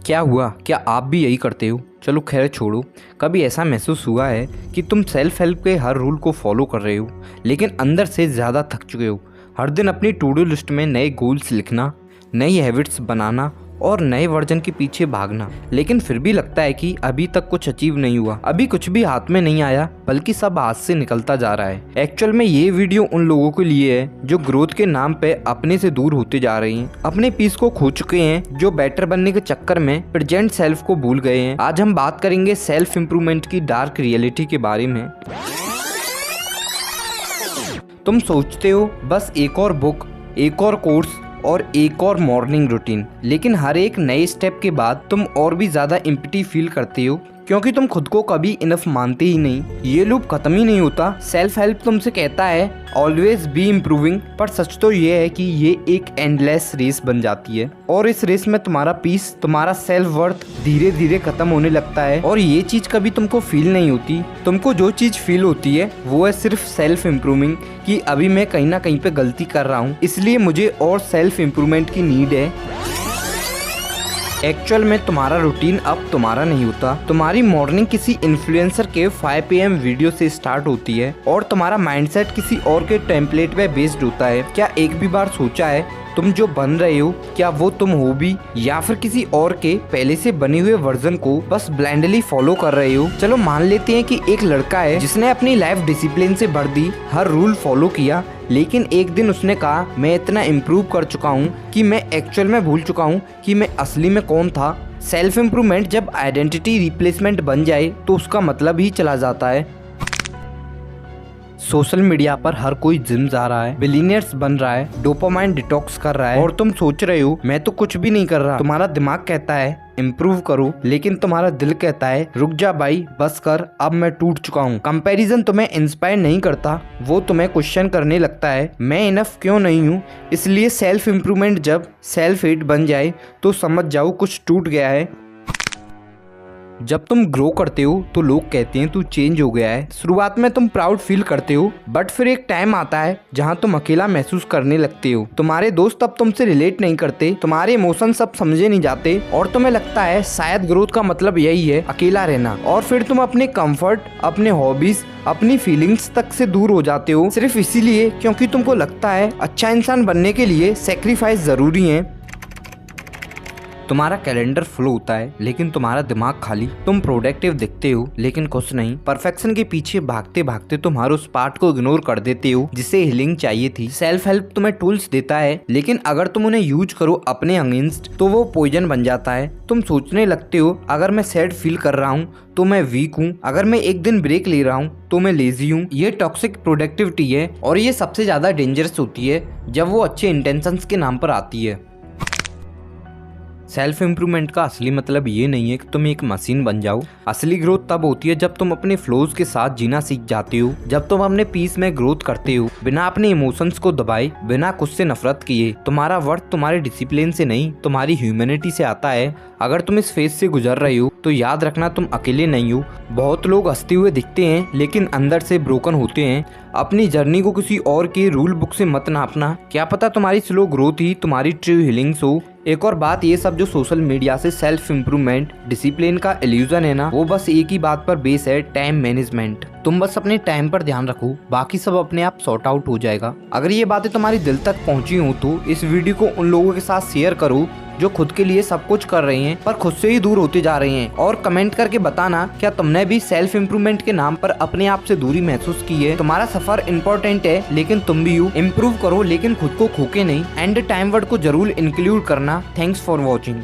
क्या हुआ? क्या आप भी यही करते हो? चलो खैर छोड़ो। कभी ऐसा महसूस हुआ है कि तुम सेल्फ हेल्प के हर रूल को फॉलो कर रहे हो लेकिन अंदर से ज़्यादा थक चुके हो? हर दिन अपनी टू डू लिस्ट में नए गोल्स लिखना, नई हैबिट्स बनाना और नए वर्जन के पीछे भागना, लेकिन फिर भी लगता है कि अभी तक कुछ अचीव नहीं हुआ, अभी कुछ भी हाथ में नहीं आया, बल्कि सब हाथ से निकलता जा रहा है। एक्चुअल में ये वीडियो उन लोगों के लिए है जो ग्रोथ के नाम पे अपने से दूर होते जा रहे हैं, अपने पीस को खो चुके हैं, जो बेटर बनने के चक्कर में प्रेजेंट सेल्फ को भूल गए हैं। आज हम बात करेंगे सेल्फ इम्प्रूवमेंट की डार्क रियलिटी के बारे में। तुम सोचते हो बस एक और बुक, एक और कोर्स और एक और मॉर्निंग रूटीन, लेकिन हर एक नए स्टेप के बाद तुम और भी ज़्यादा एम्प्टी फील करते हो क्योंकि तुम खुद को कभी इनफ मानते ही नहीं। ये लूप खत्म ही नहीं होता। सेल्फ हेल्प तुमसे कहता है ऑलवेज बी इम्प्रूविंग, पर सच तो ये है कि ये एक एंडलेस रेस बन जाती है और इस रेस में तुम्हारा पीस, तुम्हारा सेल्फ वर्थ धीरे धीरे खत्म होने लगता है। और ये चीज़ कभी तुमको फील नहीं होती। तुमको जो चीज़ फील होती है वो है सिर्फ सेल्फ इम्प्रूविंग, कि अभी मैं कहीं ना कहीं पे गलती कर रहा हूँ, इसलिए मुझे और सेल्फ इम्प्रूवमेंट की नीड है। एक्चुअल में तुम्हारा रूटीन अब तुम्हारा नहीं होता। तुम्हारी मॉर्निंग किसी इन्फ्लुएंसर के 5 PM वीडियो से स्टार्ट होती है और तुम्हारा माइंडसेट किसी और के टेम्पलेट पे बेस्ड होता है। क्या एक भी बार सोचा है तुम जो बन रहे हो क्या वो तुम हो भी, या फिर किसी और के पहले से बने हुए वर्जन को बस ब्लाइंडली फॉलो कर रहे हो? चलो मान लेते हैं कि एक लड़का है जिसने अपनी लाइफ डिसिप्लिन से भर दी, हर रूल फॉलो किया, लेकिन एक दिन उसने कहा मैं इतना इम्प्रूव कर चुका हूँ कि मैं एक्चुअल में भूल चुका हूँ कि मैं असली में कौन था। सेल्फ इम्प्रूवमेंट जब आइडेंटिटी रिप्लेसमेंट बन जाए तो उसका मतलब ही चला जाता है। सोशल मीडिया पर हर कोई जिम जा रहा है, बिलियनियर्स बन रहा है, डोपामाइन डिटॉक्स कर रहा है, और तुम सोच रहे हो मैं तो कुछ भी नहीं कर रहा। तुम्हारा दिमाग कहता है इम्प्रूव करो, लेकिन तुम्हारा दिल कहता है रुक जा भाई, बस कर, अब मैं टूट चुका हूँ। कंपैरिजन तुम्हें इंस्पायर नहीं करता, वो तुम्हें क्वेश्चन करने लगता है मैं इनफ क्यों नहीं हूँ। इसलिए सेल्फ इम्प्रूवमेंट जब सेल्फ हेट बन जाए तो समझ जाओ कुछ टूट गया है। जब तुम ग्रो करते हो तो लोग कहते हैं तू चेंज हो गया है। शुरुआत में तुम प्राउड फील करते हो, बट फिर एक टाइम आता है जहां तुम अकेला महसूस करने लगते हो। तुम्हारे दोस्त अब तुमसे रिलेट नहीं करते, तुम्हारे इमोशंस अब समझे नहीं जाते और तुम्हें लगता है शायद ग्रोथ का मतलब यही है अकेला रहना। और फिर तुम अपने कंफर्ट, अपने हॉबीज, अपनी फीलिंग्स तक से दूर हो जाते हो, सिर्फ इसीलिए क्योंकि तुमको लगता है अच्छा इंसान बनने के लिए सेक्रीफाइस जरूरी है। तुम्हारा कैलेंडर फुल होता है लेकिन तुम्हारा दिमाग खाली। तुम प्रोडक्टिव दिखते हो लेकिन कुछ नहीं। परफेक्शन के पीछे भागते भागते तुम हर उस पार्ट को इग्नोर कर देते हो जिसे हीलिंग चाहिए थी। सेल्फ हेल्प तुम्हें टूल्स देता है, लेकिन अगर तुम उन्हें यूज करो अपने अगेंस्ट तो वो पॉइजन बन जाता है। तुम सोचने लगते हो अगर मैं सैड फील कर रहा हूँ तो मैं वीक हूँ, अगर मैं एक दिन ब्रेक ले रहा हूँ तो मैं लेजी हूँ। ये टॉक्सिक प्रोडक्टिविटी है और ये सबसे ज्यादा डेंजरस होती है जब वो अच्छे इंटेंशंस के नाम पर आती है। सेल्फ इम्प्रूवमेंट का असली मतलब ये नहीं है कि तुम एक मशीन बन जाओ। असली ग्रोथ तब होती है जब तुम अपने फ्लोज के साथ जीना सीख जाते हो, जब तुम अपने पीस में ग्रोथ करते हो बिना अपने इमोशंस को दबाए, बिना खुद से नफरत किए। तुम्हारा वर्थ तुम्हारे डिसिप्लिन से नहीं, तुम्हारी ह्यूमैनिटी से आता है। अगर तुम इस फेज से गुजर रहे हो तो याद रखना तुम अकेले नहीं हो। बहुत लोग हंसते हुए दिखते हैं लेकिन अंदर से ब्रोकन होते हैं। अपनी जर्नी को किसी और के रूल बुक से मत नापना, क्या पता तुम्हारी स्लो ग्रोथ ही तुम्हारी ट्रू हीलिंग्स हो। एक और बात, ये सब जो सोशल मीडिया से सेल्फ इम्प्रूवमेंट, डिसिप्लिन का इल्यूजन है ना, वो बस एक ही बात पर बेस है, टाइम मैनेजमेंट। तुम बस अपने टाइम पर ध्यान रखो, बाकी सब अपने आप सॉर्ट आउट हो जाएगा। अगर ये बातें तुम्हारी दिल तक पहुंची हो तो इस वीडियो को उन लोगों के साथ शेयर करो जो खुद के लिए सब कुछ कर रहे हैं पर खुद से ही दूर होते जा रहे हैं। और कमेंट करके बताना क्या तुमने भी सेल्फ इम्प्रूवमेंट के नाम पर अपने आप से दूरी महसूस की है। तुम्हारा सफर इम्पोर्टेंट है लेकिन तुम भी हो। इम्प्रूव करो लेकिन खुद को खोके नहीं। एंड टाइम वर्ड को जरूर इंक्लूड करना। Thanks for watching.